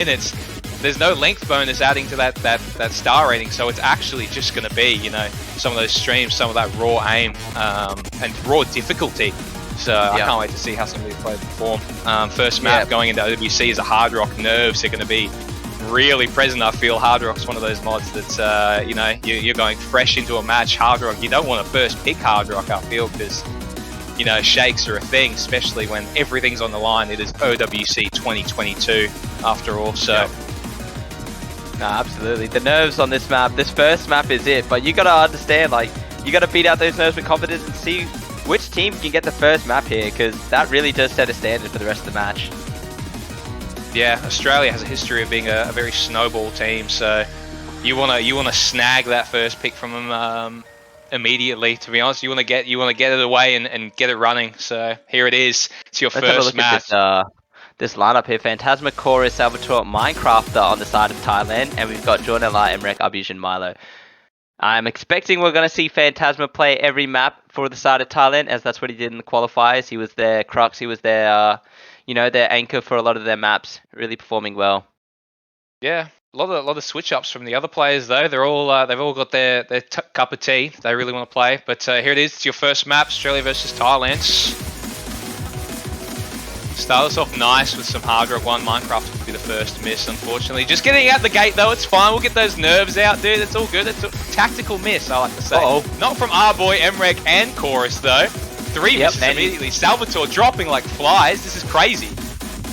minutes, there's no length bonus adding to that star rating, so it's actually just going to be, you know, some of those streams, some of that raw aim and raw difficulty. So I can't wait to see how some of these players perform. First map going into OWC is a Hard Rock. Nerves are going to be really present. I feel Hard Rock's one of those mods that you know, you're going fresh into a match. Hard Rock, you don't want to first pick Hard Rock, I feel, because, you know, shakes are a thing, especially when everything's on the line. It is OWC 2022 after all, so. No, absolutely. The nerves on this map, this first map is it, but you got to understand, like, you got to beat out those nerves with confidence and see which team can get the first map here, because that really does set a standard for the rest of the match. Yeah, Australia has a history of being a very snowball team, so you wanna snag that first pick from them immediately. To be honest, you wanna get it away and get it running. So here it is. It's your first match. This lineup here: Phantasma, Chorus, Salvatore, Minecrafter on the side of Thailand, and we've got Jordan LR, Emrek, Arbusion, Milo. I'm expecting we're going to see Phantasma play every map for the side of Thailand, as that's what he did in the qualifiers. He was their crux, he was their, you know, their anchor for a lot of their maps, really performing well. Yeah, a lot of switch ups from the other players though. They're all they've all got their cup of tea they really want to play. But here it is. It's your first map, Australia versus Thailand. Start us off nice with some Hard Rock 1. Minecraft will be the first miss, unfortunately. Just getting out the gate, though, it's fine. We'll get those nerves out, dude. It's all good. It's a tactical miss, I like to say. Not from our boy, Emrek and Chorus, though. 3 misses immediately. Salvatore dropping like flies. This is crazy.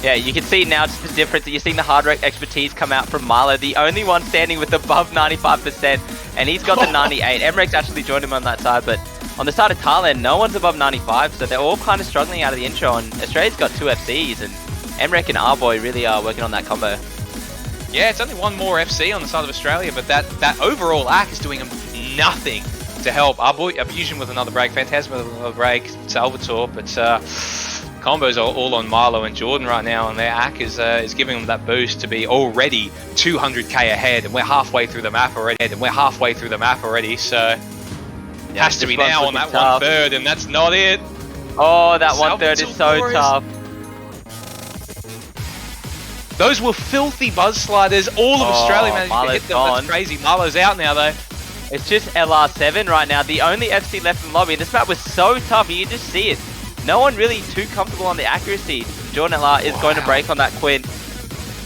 Yeah, you can see now just the difference. You're seeing the Hard Rock expertise come out from Milo, the only one standing with above 95%, and he's got the 98. Emrek's actually joined him on that side, but on the side of Thailand, no one's above 95, so they're all kind of struggling out of the intro, and Australia's got 2 FCs, and Emrek and Arboy really are working on that combo. Yeah, it's only one more FC on the side of Australia, but that overall ACK is doing nothing to help. Arboy, Fusion with another break, Phantasma with another break, Salvatore, but combos are all on Milo and Jordan right now, and their ACK is giving them that boost to be already 200k ahead, and we're halfway through the map already, so... Yeah, has to be now on that tough. 1/3, and that's not it. Oh, that 1/3 is so tough. Those were filthy buzz sliders. All of Australia managed to hit them. That's crazy. Marlo's out now, though. It's just LR7 right now. The only FC left in the lobby. This map was so tough. You can just see it. No one really too comfortable on the accuracy. Jordan LR is going to break on that Quint.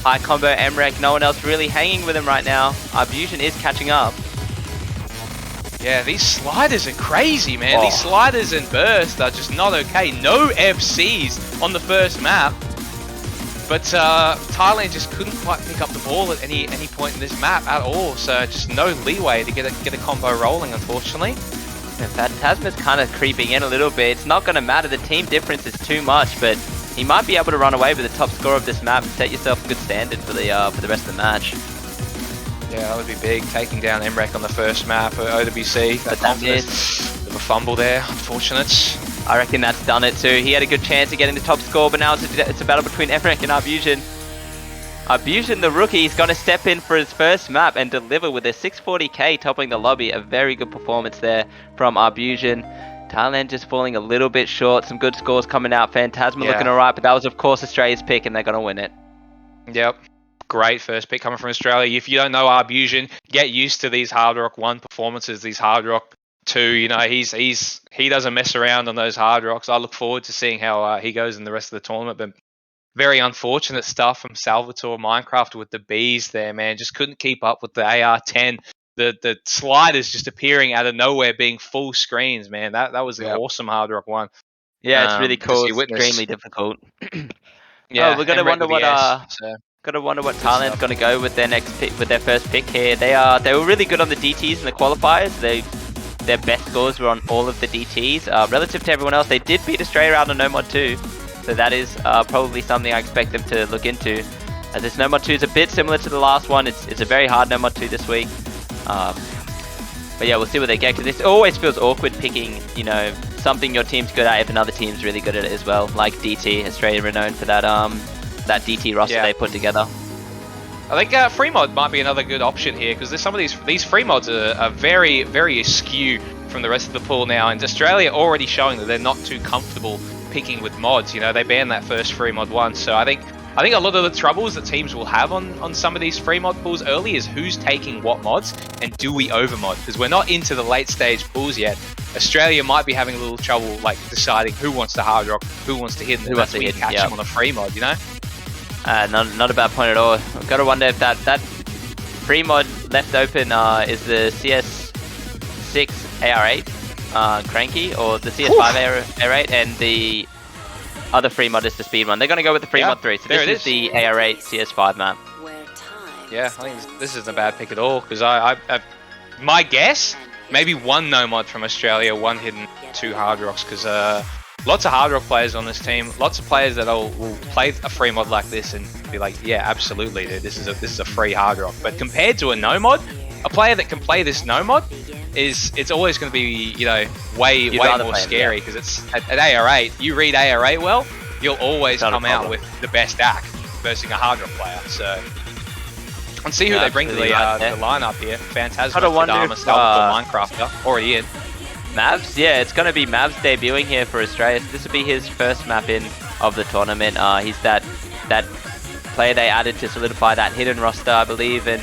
High combo, Emrek. No one else really hanging with him right now. Arbusion is catching up. Yeah, these sliders are crazy, man. These sliders and bursts are just not okay. No FCs on the first map. But Thailand just couldn't quite pick up the ball at any point in this map at all. So just no leeway to get a combo rolling, unfortunately. Yeah, Phantasma's kind of creeping in a little bit. It's not going to matter. The team difference is too much, but he might be able to run away with the top score of this map and set yourself a good standard for the rest of the match. Yeah, that would be big, taking down Emrek on the first map at OWC. That confidence, bit of a fumble there, unfortunate. I reckon that's done it too. He had a good chance of getting the top score, but now it's a battle between Emrek and Arbusion. Arbusion, the rookie, is going to step in for his first map and deliver with a 640k toppling the lobby. A very good performance there from Arbusion. Thailand just falling a little bit short. Some good scores coming out. Phantasma looking alright, but that was of course Australia's pick, and they're going to win it. Yep. Great first pick coming from Australia. If you don't know Arbusion, get used to these Hard Rock 1 performances, these Hard Rock 2. You know, he doesn't mess around on those Hard Rocks. I look forward to seeing how he goes in the rest of the tournament. But very unfortunate stuff from Salvatore. Minecraft with the Bs there, man. Just couldn't keep up with the AR-10. The sliders just appearing out of nowhere, being full screens, man. That was an awesome Hard Rock 1. Yeah, it's really cool. It's extremely difficult. Yeah, we're gonna wonder what Thailand's gonna go with their next pick, with their first pick here. They were really good on the DTs in the qualifiers. Their best scores were on all of the DTs. Relative to everyone else, they did beat Australia out on No Mod 2, so that is probably something I expect them to look into. As this No Mod 2 is a bit similar to the last one. It's a very hard No Mod 2 this week. But yeah, we'll see what they get, because it always feels awkward picking, you know, something your team's good at if another team's really good at it as well. Like DT, Australia renowned for that DT roster they put together. I think free mod might be another good option here, because some of these free mods are very, very askew from the rest of the pool now, and Australia already showing that they're not too comfortable picking with mods. You know, they banned that first free mod once, so I think I think a lot of the troubles that teams will have on some of these free mod pools early is who's taking what mods and do we overmod, because we're not into the late stage pools yet. Australia might be having a little trouble like deciding who wants to hard rock, who wants to hidden, who wants to catch them on a free mod, you know? Not a bad point at all. I've got to wonder if that free mod left open is the CS6 AR8 Cranky, or the CS5 AR8, and the other free mod is the speed one. They're going to go with the free mod 3. So this is the AR8 CS5 map. Yeah, I think this isn't a bad pick at all, because my guess, maybe one no mod from Australia, one hidden, 2 hard rocks, because lots of hard rock players on this team, lots of players that will play a free mod like this and be like, yeah, absolutely, dude, this is a free hard rock. But compared to a no mod, a player that can play this no mod it's always going to be, you know, way more scary, because it's at AR8. You read AR8 well, you'll always come out with the best act versus a hard rock player. So let's see who they bring to the lineup here. Phantasma, Kadama, Salvatore, Minecrafter, already in. Mavs, yeah, it's going to be Mavs debuting here for Australia. So this will be his first map in of the tournament. He's that player they added to solidify that hidden roster, I believe, and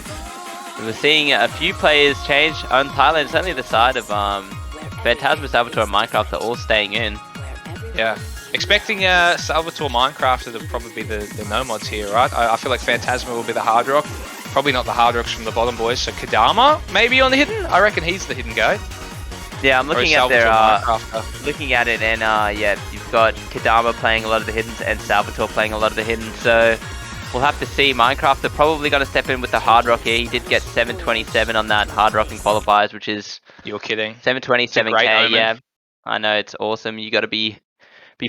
we're seeing a few players change on Thailand. It's only the side of Phantasma, Salvatore, and Minecraft are all staying in. Yeah, expecting Salvatore, Minecraft to probably be the no mods here, right? I feel like Phantasma will be the hard rock. Probably not the hard rocks from the bottom boys. So Kadama maybe on the hidden. I reckon he's the hidden guy. Yeah, I'm looking at their looking at it, and yeah, you've got Kadama playing a lot of the hiddens and Salvatore playing a lot of the hiddens. So we'll have to see. Minecraft are probably going to step in with the hard rock here. He did get 727 on that hard rock in qualifiers, which is... You're kidding. 727k, yeah. I know, it's awesome. You got to be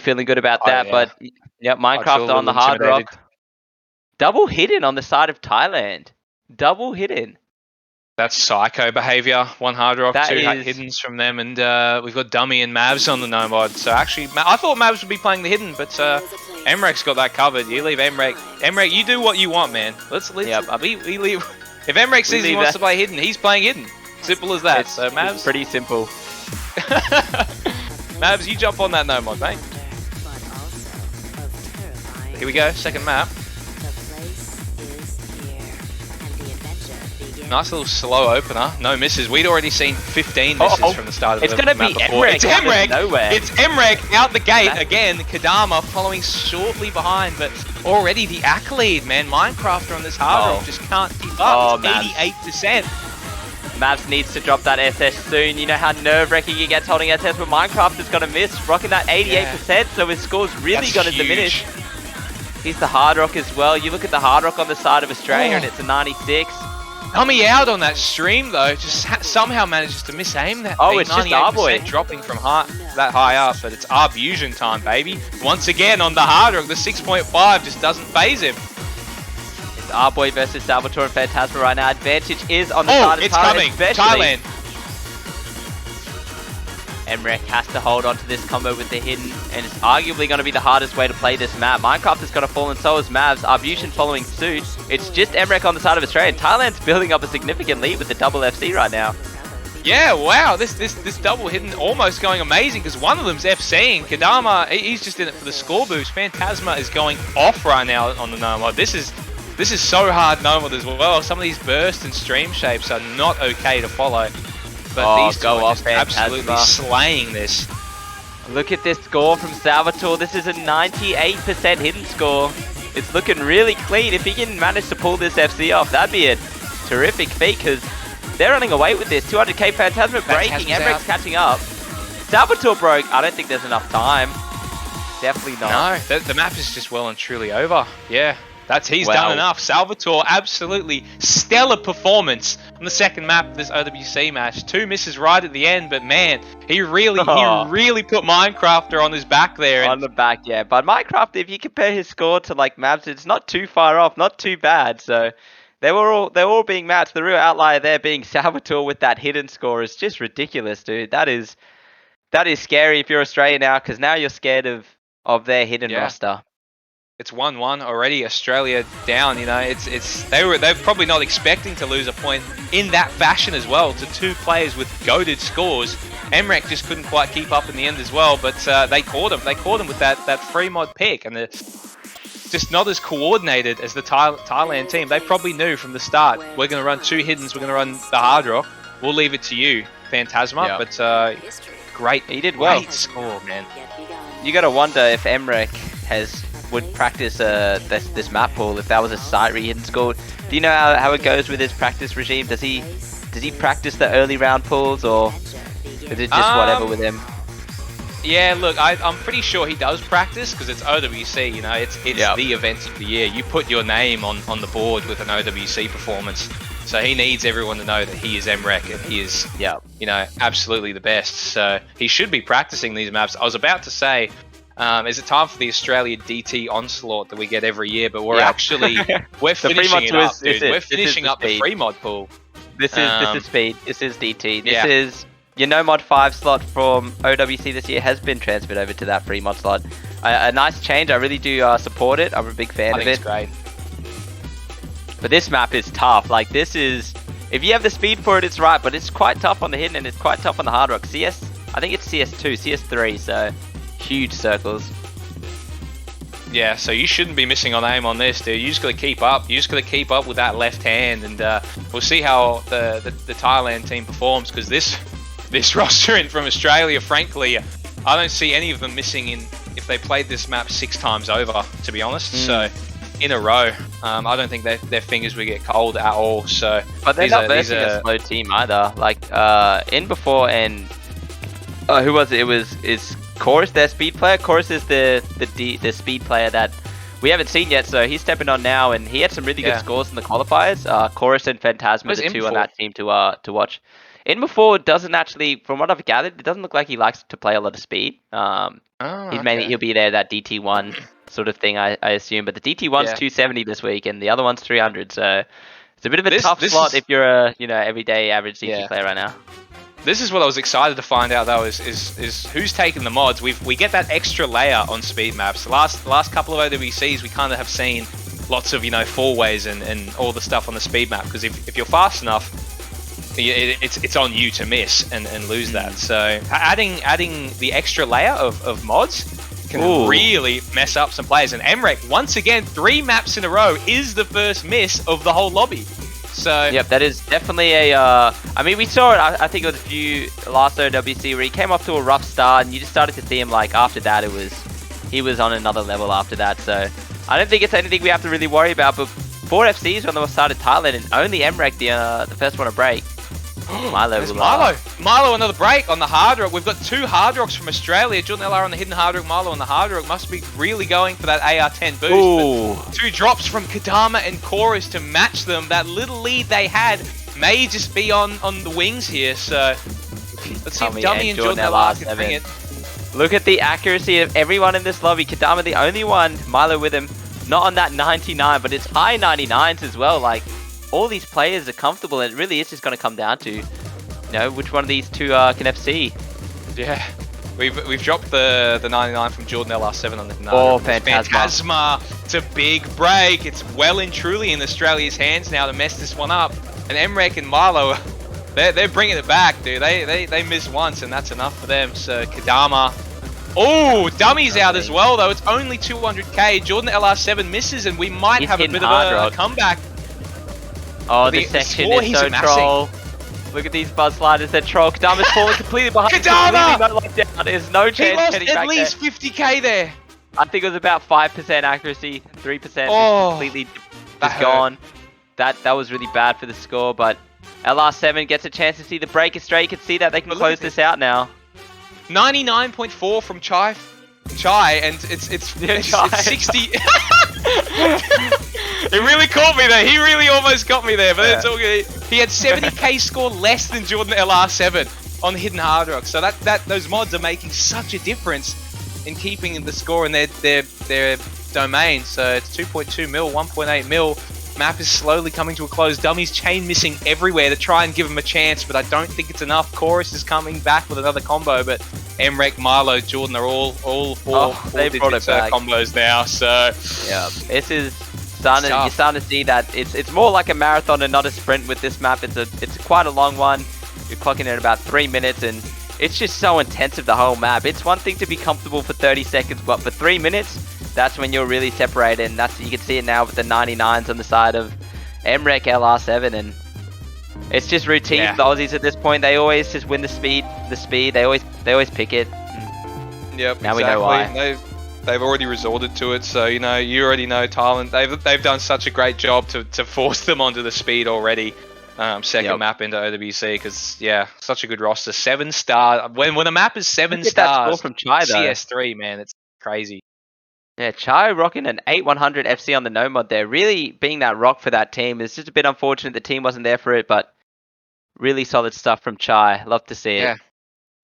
feeling good about that. Yeah. But yeah, Minecraft on the hard rock. Double hidden on the side of Thailand. Double hidden. That's psycho behavior. 1 hard rock, 2 hiddens from them, and we've got Dummy and Mavs on the no mod. So actually, I thought Mavs would be playing the hidden, but Emrek's got that covered. You leave Emrek. Emrek, you do what you want, man. Let's we leave. If Emrek says he wants to play hidden, he's playing hidden. Simple as that. So Mavs, it's pretty simple. Mavs, you jump on that no mod, mate. Here we go, second map. Nice little slow opener. No misses. We'd already seen 15 misses from the start of the map. It's going to be Emrek. It's Emrek. It's Emrek out the gate again. Kadama following shortly behind, but already the accolade, man. Minecrafter on this hard rock just can't keep up. It's 88%. Mavs needs to drop that SS soon. You know how nerve-wracking he gets holding SS, but Minecraft is going to miss, rocking that 88%, so his score's really going to diminish. He's the hard rock as well. You look at the hard rock on the side of Australia, and it's a 96. Dummy out on that stream though, just somehow manages to miss aim that thing. It's just our boy dropping from that high up, but it's our fusion time, baby. Once again on the hard rock, the 6.5 just doesn't phase him. It's our boy versus Salvatore and Phantasma right now. Advantage is on the side of Thailand. It's coming. Thailand. Emrek has to hold on to this combo with the hidden, and it's arguably going to be the hardest way to play this map. Minecraft is going to fall, and so is Mavs. Arbution following suit. It's just Emrek on the side of Australia. Thailand's building up a significant lead with the double FC right now. Yeah, wow, this double hidden almost going amazing, because one of them's FCing. Kadama, he's just in it for the score boost. Phantasma is going off right now on the no mod. This is so hard no mod as well. Some of these bursts and stream shapes are not okay to follow. But these go off, absolutely slaying this. Look at this score from Salvatore. This is a 98% hidden score. It's looking really clean. If he can manage to pull this FC off, that'd be a terrific feat, because they're running away with this. 200k Phantasma breaking. Emrek's catching up. Salvatore broke. I don't think there's enough time. Definitely not. No, the map is just well and truly over. Yeah. He's done enough. Salvatore, absolutely stellar performance on the second map of this OWC match. 2 misses right at the end, but man, he really put Minecrafter on his back there. On the back, yeah. But Minecraft, if you compare his score to like Mavs, it's not too far off, not too bad. So they're all being matched. The real outlier there being Salvatore with that hidden score is just ridiculous, dude. That is scary if you're Australia now, because now you're scared of their hidden roster. It's 1-1 already. Australia down. You know, they're probably not expecting to lose a point in that fashion as well. To 2 players with goated scores. Emrek just couldn't quite keep up in the end as well, but they caught him. They caught him with that free mod pick, and just not as coordinated as the Thailand team. They probably knew from the start, we're going to run 2 hiddens, we're going to run the hard rock. We'll leave it to you, Phantasma. Yeah. But great, he did well. Great score, man. You got to wonder if Emrek would practice this map pool if that was a site hidden score. Do you know how it goes with his practice regime? Does he practice the early round pools, or is it just whatever with him? Yeah, look, I'm pretty sure he does practice because it's OWC. You know, it's the event of the year. You put your name on the board with an OWC performance. So he needs everyone to know that he is Emrek and he is, you know, absolutely the best. So he should be practicing these maps. I was about to say, is it time for the Australia DT onslaught that we get every year? But we're actually we're finishing it up, dude. We're finishing up the free mod pool. This is speed. This is DT. This is your no mod 5 slot from OWC this year has been transferred over to that free mod slot. A nice change. I really do support it. I'm a big fan of it. It's great. But this map is tough. Like, this is, if you have the speed for it, it's right. But it's quite tough on the hidden and it's quite tough on the hard rock. CS, I think it's CS2, CS3. So huge circles. Yeah, so you shouldn't be missing on aim on this, dude. You just got to keep up. You just got to keep up with that left hand, and we'll see how the Thailand team performs. Because this roster from Australia, frankly, I don't see any of them missing in if they played this map 6 times over. To be honest, so in a row, I don't think their fingers would get cold at all. So, but they're not versing a slow team either. Like in before and who was it? Is Chorus their speed player? Chorus is the speed player that we haven't seen yet, so he's stepping on now, and he had some really good scores in the qualifiers. Chorus and Phantasma, the 2 on that team to watch. In before doesn't actually, from what I've gathered, it doesn't look like he likes to play a lot of speed. He'll be there that DT1 sort of thing, I assume. But the DT1's 270 this week, and the other one's 300. So it's a bit of a tough slot if you're a everyday average DT player right now. This is what I was excited to find out though, is who's taking the mods. We get that extra layer on speed maps. The last couple of OWCs, we kind of have seen lots of 4-ways and all the stuff on the speed map. Because if you're fast enough, it's on you to miss and lose that. So adding the extra layer of mods can really mess up some players. And Emrek, once again, 3 maps in a row, is the first miss of the whole lobby. So yep, that is definitely a. I mean, we saw it. I think it was a few last OWC where he came off to a rough start, and you just started to see him like after that. He was on another level after that. So I don't think it's anything we have to really worry about. But 4 FCs when they started Thailand, and only Emrek the first one to break. Milo, another break on the hard rock. We've got 2 hard rocks from Australia. Jordan LR on the hidden hard rock, Milo on the hard rock. Must be really going for that AR10 boost. 2 drops from Kadama and Chorus to match them. That little lead they had may just be on the wings here. So let's see if Dummy and Jordan LR can bring it. Look at the accuracy of everyone in this lobby. Kadama the only one. Milo with him, not on that 99, but it's high 99s as well. Like, all these players are comfortable, and it really is just going to come down to, which one of these 2 can FC. Yeah, we've dropped the 99 from Jordan LR7 on the Phantasma. It's a big break. It's well and truly in Australia's hands now to mess this one up. And Emrek and Milo, they're bringing it back, dude. They miss once, and that's enough for them. So Kadama. Oh, Dummy's out as well, though. It's only 200k. Jordan LR7 misses, and we might have a bit of a comeback. Oh, the section is so troll. Look at these buzz sliders, they're troll. Kadama's falling completely behind. Kadama! There's no chance getting back there. He lost at least 50k there. I think it was about 5% accuracy, 3% completely just gone. That was really bad for the score, but LR7 gets a chance to see the break straight. You can see that they can close this out now. 99.4 from Chai, and it's 60. It really caught me there. He really almost got me there, but it's all good. He had 70k score less than Jordan LR7 on hidden hard rock. So those mods are making such a difference in keeping the score in their domain. So it's 2.2 mil, 1.8 mil. Map is slowly coming to a close. Dummy's chain missing everywhere to try and give him a chance, but I don't think it's enough. Chorus is coming back with another combo, but Emrek, Milo, Jordan are all 4 digits combos now. So yeah, this is you're starting to see that it's more like a marathon and not a sprint with this map. It's quite a long one. You're clocking in about 3 minutes, and it's just so intensive, the whole map. It's one thing to be comfortable for 30 seconds, but for 3 minutes, that's when you're really separated. And you can see it now with the 99s on the side of MREC LR7, and it's just routine for the Aussies at this point. They always just win the speed. They always pick it. Yep. Now we know why. They've already resorted to it, so you already know Thailand. They've done such a great job to force them onto the speed already. Second map into OWC, because such a good roster. 7-star. When a map is 7 stars from Chai, though. CS3, man, it's crazy. Yeah, Chai rocking an 8100 FC on the no mod there, really being that rock for that team. It's just a bit unfortunate the team wasn't there for it, but really solid stuff from Chai. Love to see it. Yeah.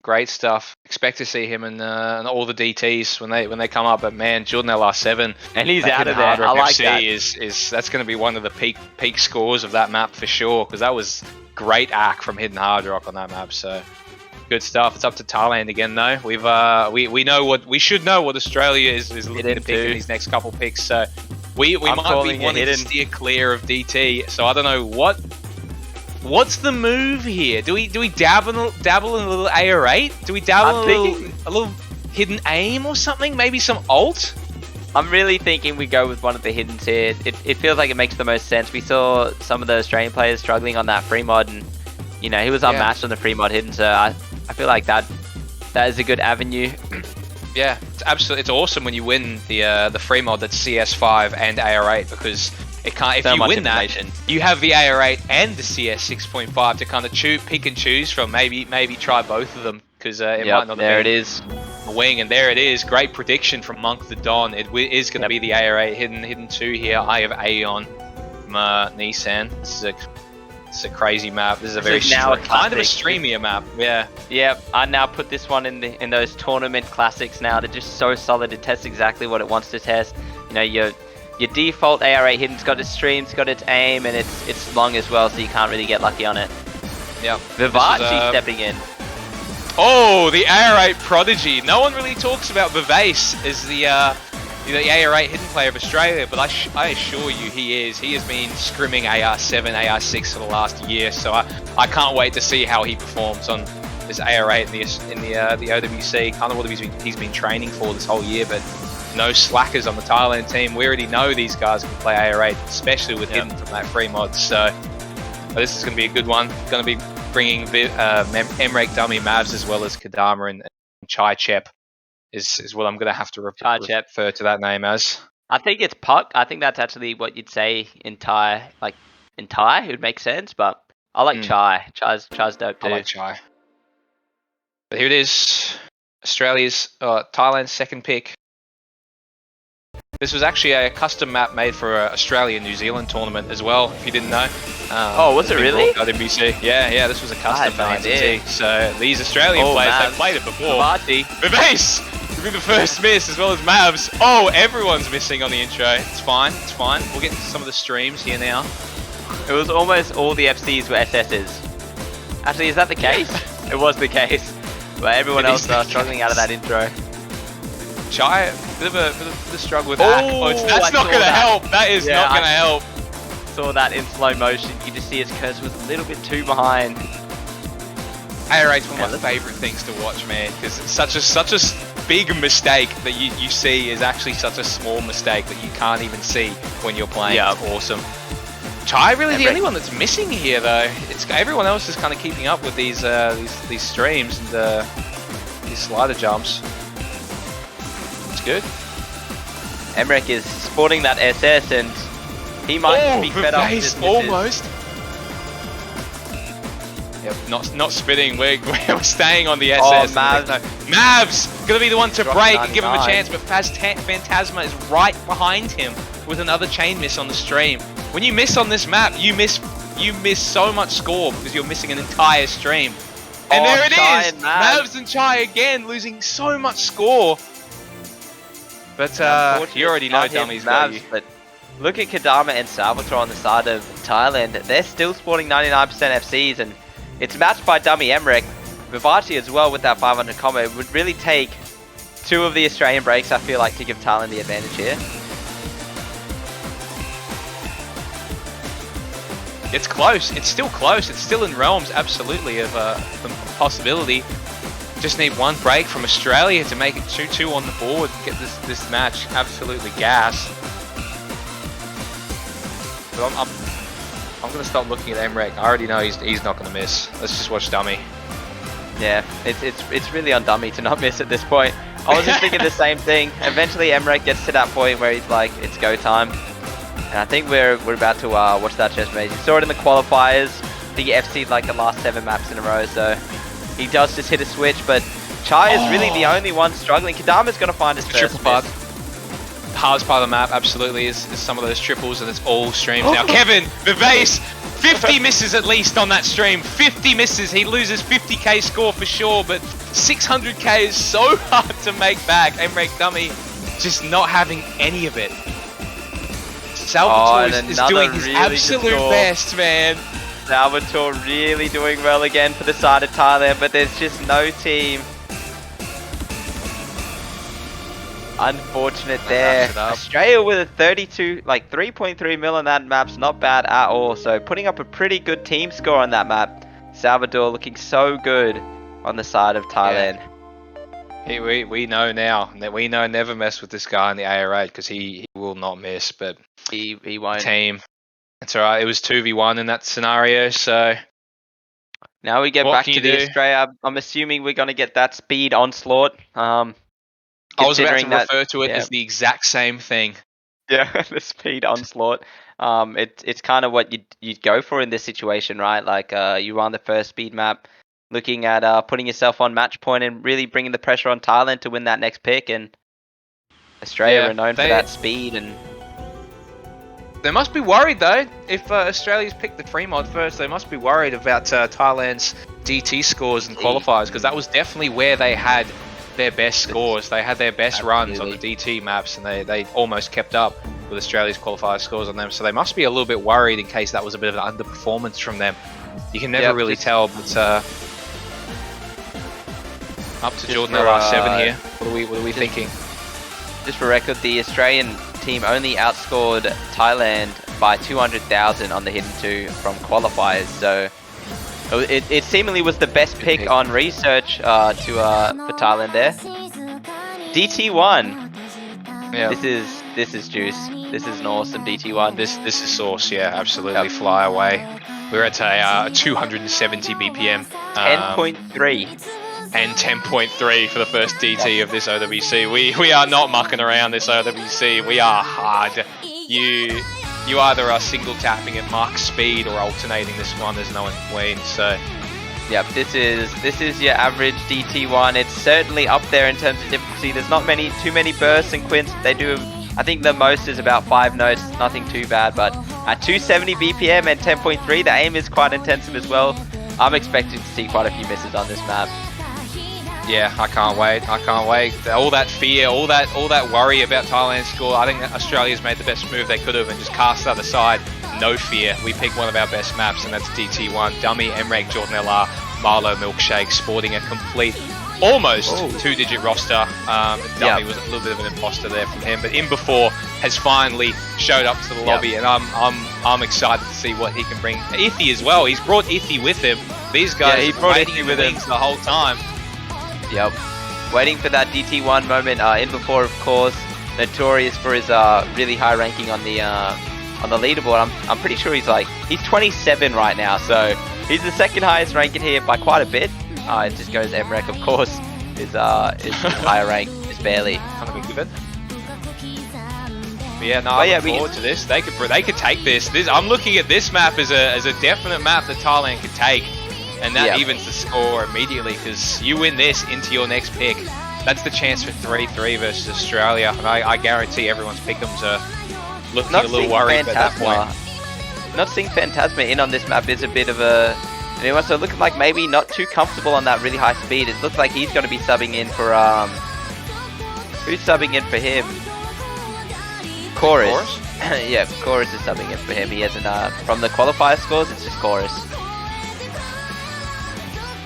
Great stuff. Expect to see him in all the DTs when they come up. But man, Jordan LR7 and he's out of there. I like that. Is that's going to be one of the peak scores of that map for sure, because that was great act from Hidden Hard Rock on that map. So good stuff. It's up to Thailand again though. We know we should know what Australia is looking to pick in these next couple picks. So we might be wanting to steer clear of DT. So I don't know what's the move here? Do we dabble in a little AR8? Do we dabble in a little hidden aim or something? Maybe some ult? I'm really thinking we go with one of the hiddens here. It feels like it makes the most sense. We saw some of the Australian players struggling on that free mod, and he was unmatched on the free mod hidden. So I feel like that is a good avenue. Yeah, it's awesome when you win the free mod that's CS5 and AR8, because if you win that, you have the AR8 and the CS 6.5 to kind of pick and choose from. Maybe try both of them, because it might not have been a wing. And there it is. Great prediction from Monk the Don. It is going to be the AR8 hidden 2 here. I have Aeon, Nissan. This is a crazy map. This is a very kind of a streamier map. Yeah. Yeah. I now put this one in those tournament classics now. They're just so solid. It tests exactly what it wants to test. Your default AR8 hidden's got its stream, it's got its aim, and it's long as well, so you can't really get lucky on it. Yep. Vivace stepping in. Oh, the AR8 prodigy. No one really talks about Vivace as the AR8 hidden player of Australia, but I assure you he is. He has been scrimming AR7, AR6 for the last year, so I can't wait to see how he performs on this AR8 in the OWC. Kind of what he's been training for this whole year, but no slackers on the Thailand team. We already know these guys can play AR8, especially with hidden from that free mod. So this is going to be a good one. Going to be bringing MREC dummy Mavs as well as Kadama and Chai Chep is what I'm going to have to refer to that name as. I think it's Puck. I think that's actually what you'd say in Thai. Like in Thai, it would make sense, but I like Chai. Chai's dope too. I like Chai. But here it is. Thailand's second pick. This was actually a custom map made for an Australia-New Zealand tournament as well, if you didn't know. Was it really? WBC. Yeah, this was a custom for NCT. So these Australian players have played it before. Vivace! With the first miss, as well as Mavs. Oh, everyone's missing on the intro. It's fine. We'll get into some of the streams here now. It was almost all the FCs were SSs. Actually, is that the case? It was the case. But everyone else are struggling out of that intro. Chai, bit of a struggle with that. That's not going to help. That is not going to help. Saw that in slow motion. You just see his cursor was a little bit too behind. AR8's one of my favourite things to watch, man, because it's such a big mistake that you see is actually such a small mistake that you can't even see when you're playing. Yeah, it's awesome. Chai really the only one that's missing here, though. Everyone else is kind of keeping up with these streams and these slider jumps. Good. Emmerich is sporting that SS, and he might be fed up with this. Almost. Yep, not spitting. We're staying on the SS. Mavs gonna be the one to break and give him a chance, but Phantasma is right behind him with another chain miss on the stream. When you miss on this map, you miss so much score because you're missing an entire stream. And there it is. Mavs and Chai again losing so much score. But you already know Dummy's got you. But look at Kadama and Salvatore on the side of Thailand. They're still sporting 99% FCs, and it's matched by Dummy Emmerich. Vivace as well with that 500 combo. It would really take 2 of the Australian breaks, I feel like, to give Thailand the advantage here. It's close. It's still close. It's still in realms, absolutely, of a possibility. Just need one break from Australia to make it 2-2 on the board. Get this match absolutely gassed. But I'm gonna stop looking at Emrek. I already know he's not gonna miss. Let's just watch Dummy. Yeah, it's really on Dummy to not miss at this point. I was just thinking the same thing. Eventually Emrek gets to that point where he's like, it's go time. And I think we're about to watch that chess match. You saw it in the qualifiers. He FC'd like the last 7 maps in a row, so he does just hit a switch, but Chai is really the only one struggling. Kadama's gonna find his first triple part. miss. The hardest part of the map absolutely is some of those triples, and it's all streams now. Kevin, Vivace, 50 misses at least on that stream. 50 misses. He loses 50k score for sure, but 600k is so hard to make back. Emrek Dummy just not having any of it. Salvatore is doing his really absolute best, man. Salvatore really doing well again for the side of Thailand, but there's just no team. Unfortunate there. Australia with a 32, like 3.3 mil on that map's not bad at all. So putting up a pretty good team score on that map. Salvador looking so good on the side of Thailand. Yeah. We know now that we know never mess with this guy in the AR8 because he will not miss, but he won't. Team. That's alright. It was 2v1 in that scenario, so now we get back to the Australia. I'm assuming we're gonna get that speed onslaught. I was about to refer to it as the exact same thing. Yeah, the speed onslaught. It's kind of what you'd go for in this situation, right? Like you run the first speed map, looking at putting yourself on match point and really bringing the pressure on Thailand to win that next pick. And Australia are known for that speed. And they must be worried though. If Australia's picked the free mod first, they must be worried about Thailand's DT scores and qualifiers, because that was definitely where they had their best scores. They had their best runs on the DT maps, and they almost kept up with Australia's qualifier scores on them. So they must be a little bit worried in case that was a bit of an underperformance from them. You can never really tell, but up to Jordan LR7 here. What are we thinking? Just for record, the Australian team only outscored Thailand by 200,000 on the Hidden 2 from qualifiers. So it seemingly was the best pick on research for Thailand there. DT1. Yeah. This is juice. This is an awesome DT1. This is sauce. Yeah, absolutely. Fly away. We're at a 270 BPM. 10.3. And 10.3 for the first DT of this OWC. We are not mucking around this OWC. We are hard. You either are single tapping at max speed or alternating this one. There's no in between. So, yep, this is your average DT1. It's certainly up there in terms of difficulty. There's not too many bursts and quints. They do. I think the most is about 5 notes. Nothing too bad, but at 270 BPM and 10.3, the aim is quite intensive as well. I'm expecting to see quite a few misses on this map. Yeah, I can't wait. I can't wait. All that fear, all that worry about Thailand's score. I think Australia's made the best move they could have and just cast that aside. No fear. We picked one of our best maps, and that's DT1. Dummy, Emrek, Jordan LR, Marlow, Milkshake, sporting a complete, almost 2-digit roster. Dummy was a little bit of an imposter there from him, but In-Before has finally showed up to the lobby, and I'm excited to see what he can bring. Ithi as well. He's brought Ithi with him. These guys he brought Ithi with him the whole time. Yep. Waiting for that DT1 moment. In-Before, of course, notorious for his really high ranking on the leaderboard. I'm pretty sure he's 27 right now, so he's the second highest ranked here by quite a bit. It just goes Emrek, of course, is higher rank, just barely. Kind of give it. But yeah, no, I look forward to this. They could take this. I'm looking at this map as a definite map that Thailand could take. And that evens the score immediately, because you win this into your next pick. That's the chance for 3-3 versus Australia. And I guarantee everyone's pick'ems are looking a little worried at that point. Not seeing Phantasma in on this map is a bit of a... And he also looking like maybe not too comfortable on that really high speed. It looks like he's going to be subbing in for... Who's subbing in for him? Chorus. Yeah, Chorus is subbing in for him. He hasn't... from the qualifier scores, it's just Chorus.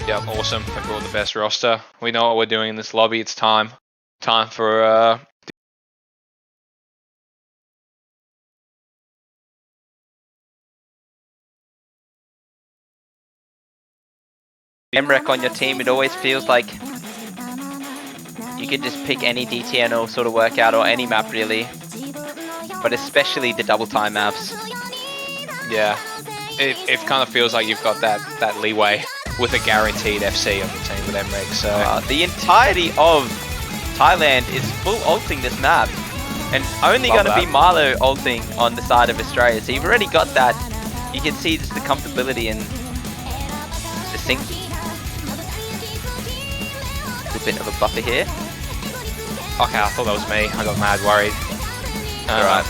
Yep, awesome. We brought the best roster. We know what we're doing in this lobby. It's time. Time for Emrek on your team, it always feels like You could just pick any DT and it'll sort of work out, or any map really. But especially the double time maps. Yeah, it kind of feels like you've got that leeway with a guaranteed FC on the team with Emmerich. So the entirety of Thailand is full ulting this map, and only going to be Milo ulting on the side of Australia. So you've already got that. You can see just the comfortability and the sync. A bit of a buffer here. Okay, I thought that was me. I got mad worried. Alright.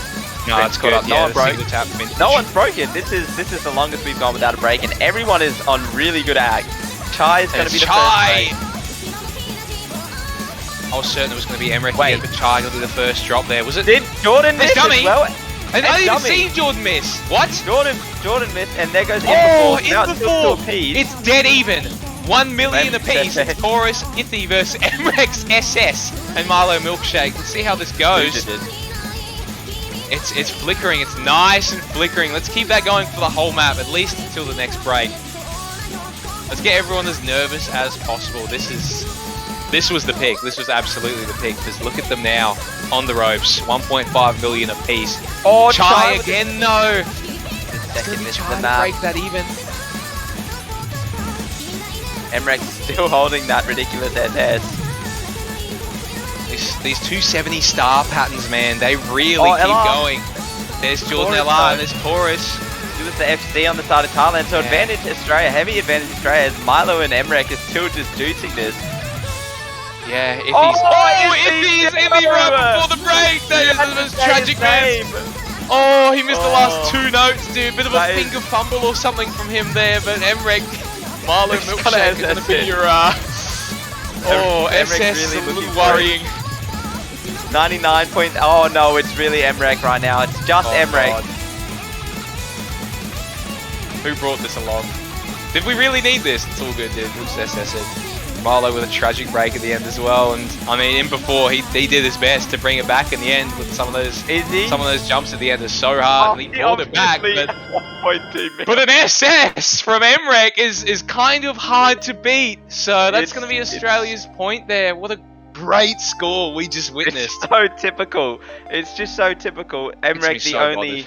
No, that's good. No one broke. Tap No one's broken. This is the longest we've gone without a break, and everyone is on really good act. Chai is going to be the first break. I was certain it was going to be Emmerich here, but Chai got to be the first drop there. Was it? Did Jordan miss dummy? as well? I didn't even see Jordan miss. What? Jordan missed, and there goes in it's dead even. 1 million apiece. Chorus, Ithy versus Emmerich's SS and Milo Milkshake. Let's see how this goes. It's flickering. It's nice and flickering. Let's keep that going for the whole map, at least until the next break. Let's get everyone as nervous as possible. This was the pick. This was absolutely the pick. Because look at them now on the ropes. 1.5 million apiece. Oh, Chai again, no. Second miss Chai the map. break that even. Emmerich still holding that ridiculous SS. These 270 star patterns, man, they really keep going. There's Jordan LR and there's Chorus. It was the FC on the side of Thailand, so advantage Australia, heavy advantage Australia, as Milo and Emmerich is still just juicing this. Yeah, Ithy's Ithy right before the break! That is a tragic miss. Oh, he missed the last 2 notes, dude. Bit of a finger fumble or something from him there, but Emmerich, Milo Milkshake is gonna be your oh, SS is a little worrying. 99 point. Oh no, it's really Emmerich right now. It's just Emmerich. God. Who brought this along? Did we really need this? It's all good, dude. We'll just SS it. Milo with a tragic break at the end as well, and I mean, in before he did his best to bring it back in the end with some of those jumps at the end are so hard, and he pulled it back. But an SS from Emmerich is kind of hard to beat, so that's going to be Australia's point there. What a great score we just witnessed. It's so typical. It's just so typical. Emmerich, the only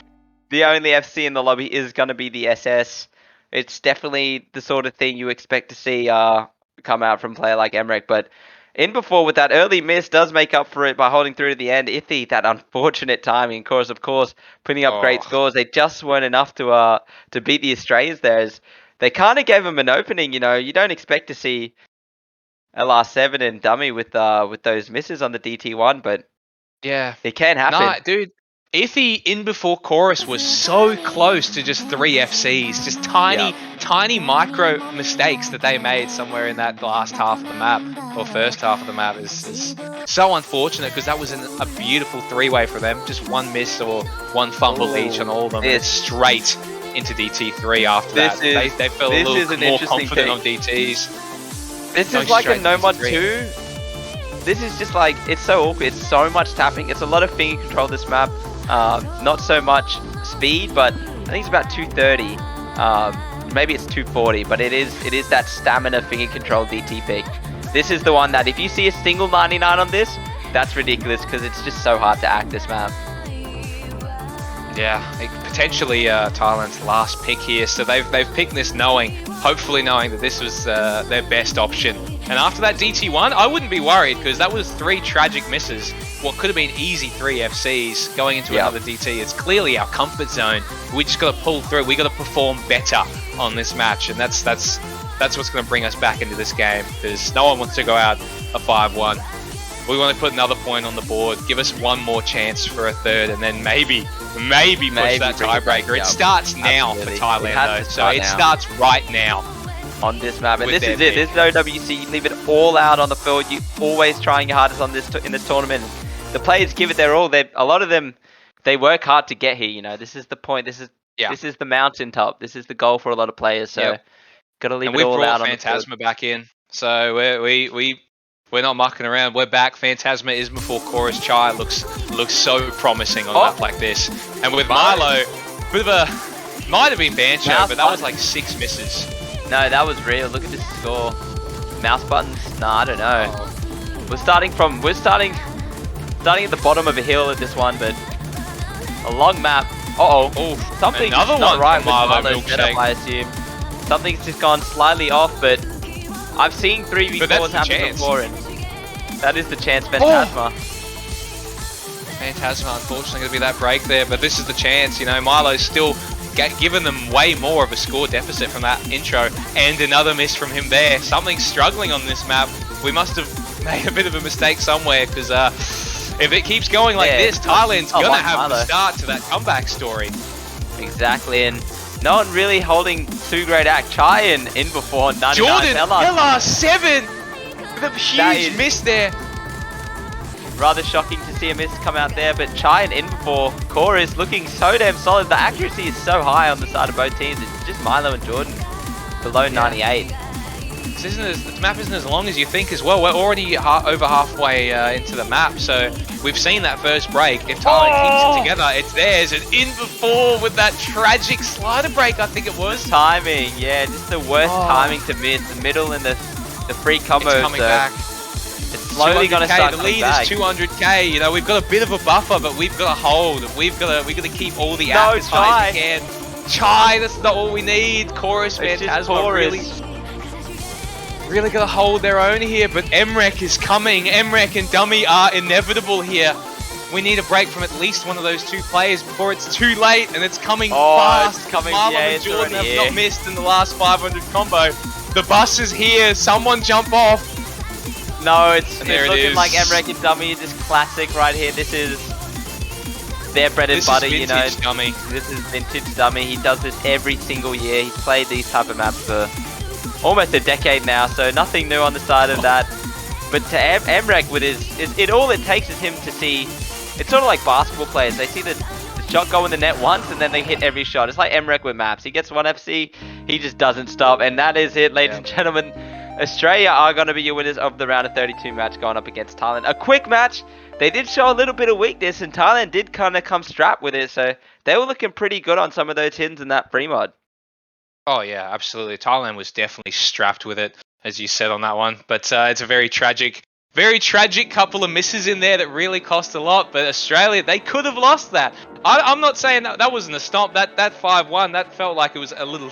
FC in the lobby, is going to be the SS. It's definitely the sort of thing you expect to see come out from a player like Emmerich, but in before with that early miss does make up for it by holding through to the end. Ithy, that unfortunate timing, of course, putting up great scores. They just weren't enough to beat the Australians there. As they kind of gave them an opening. You know, you don't expect to see LR7 and Dummy with those misses on the DT1, but yeah, it can happen. Nah, dude. Ithy in before Chorus was so close to just 3 FCs, just tiny micro mistakes that they made somewhere in that last half of the map, or first half of the map is so unfortunate, because that was a beautiful 3-way for them. Just 1 miss or 1 fumble each on all of them, and straight into DT3 after that. They felt a little more confident on DTs. This is like a no mod 2. This is just like, it's so awkward. It's so much tapping. It's a lot of finger control this map. Not so much speed, but I think it's about 230. Maybe it's 240, but it is that stamina finger control DT pick. This is the one that if you see a single 99 on this, that's ridiculous, because it's just so hard to act this map. Yeah, potentially Thailand's last pick here. So they've picked this hopefully knowing that this was their best option. And after that DT1, I wouldn't be worried, because that was 3 tragic misses. What could have been easy 3 FCs going into another DT. It's clearly our comfort zone. We just got to pull through. We got to perform better on this match, and that's what's going to bring us back into this game, because no one wants to go out a 5-1. We want to put another point on the board, give us 1 more chance for a 3rd, and then maybe push that tiebreaker. It starts now for Thailand, though, so it starts right now on this map. And this is it. This is OWC. You leave it all out on the field. You always trying your hardest on this in this tournament. The players give it their all. A lot of them, they work hard to get here. You know, this is the point. This is the mountaintop. This is the goal for a lot of players. So gotta leave it all out on the field. We brought Phantasma back in, so we're not mucking around. We're back. Phantasma is before Chorus. Chai looks so promising on a map like this. And with Milo, might have been Bancho, but that was like 6 misses. No, that was real. Look at this score. Mouse buttons? Nah, I don't know. We're starting at the bottom of a hill at this one, but a long map. Something's another not one right from with Milo Milo's setup, Milkshake. I assume. Something's just gone slightly off, but I've seen 3v4s happen before, and that is the chance. Phantasma. Phantasma, unfortunately, going to be that break there, but this is the chance. You know, Milo's still given them way more of a score deficit from that intro, and another miss from him there. Something's struggling on this map. We must have made a bit of a mistake somewhere, because if it keeps going like this, Thailand's going to have the start to that comeback story. Exactly, and no one really holding too great act. Chai in before 99. Jordan, LR7! The huge miss there. Rather shocking to see a miss come out there, but Chai and in before core is looking so damn solid. The accuracy is so high on the side of both teams. It's just Milo and Jordan below 98. This map isn't as long as you think as well. We're already over halfway into the map, so we've seen that first break. If Thailand keeps it together, it's theirs. And in before with that tragic slider break, I think it was. Timing, yeah, just the worst timing to miss. The middle and the free combo. It's coming back. It's slowly going to start the coming lead back. is 200k. You know, we've got a bit of a buffer, but we've got to hold. We've got to keep all the app as high as we can. Chai, that's not all we need. Chorus, Phantasma really got to hold their own here, but Emrek is coming. Emrek and Dummy are inevitable here. We need a break from at least one of those two players before it's too late, and it's coming fast. It's coming, Marlon and Jordan have not missed in the last 500 combo. The bus is here. Someone jump off. No, it's looking like Emrek and Dummy, just classic right here. This is their bread and butter, you know. Dummy. This is vintage Dummy. He does this every single year. He's played these type of maps for almost a decade now, so nothing new on the side of that. But to Emrek with all it takes is him to see. It's sort of like basketball players. They see the shot go in the net once, and then they hit every shot. It's like Emrek with maps. He gets one FC, he just doesn't stop, and that is it, ladies and gentlemen. Australia are going to be your winners of the round of 32 match going up against Thailand. A quick match. They did show a little bit of weakness, and Thailand did kind of come strapped with it, so they were looking pretty good on some of those hidden in that free mod. Oh yeah, absolutely. Thailand was definitely strapped with it, as you said on that one. But it's a very tragic couple of misses in there that really cost a lot. But Australia, they could have lost that. I'm not saying that wasn't a stomp. That 5-1, that felt like it was a little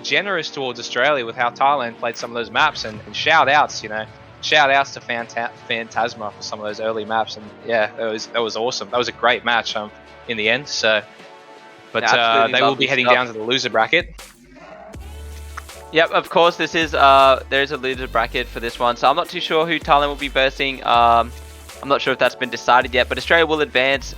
generous towards Australia with how Thailand played some of those maps. And shout outs, you know, shout outs to Phantasma for some of those early maps. And yeah, that was awesome. That was a great match in the end. So, but they will be heading down to the loser bracket. Yep, of course, this is there is a loser bracket for this one, so I'm not too sure who Thailand will be versing. I'm not sure if that's been decided yet, but Australia will advance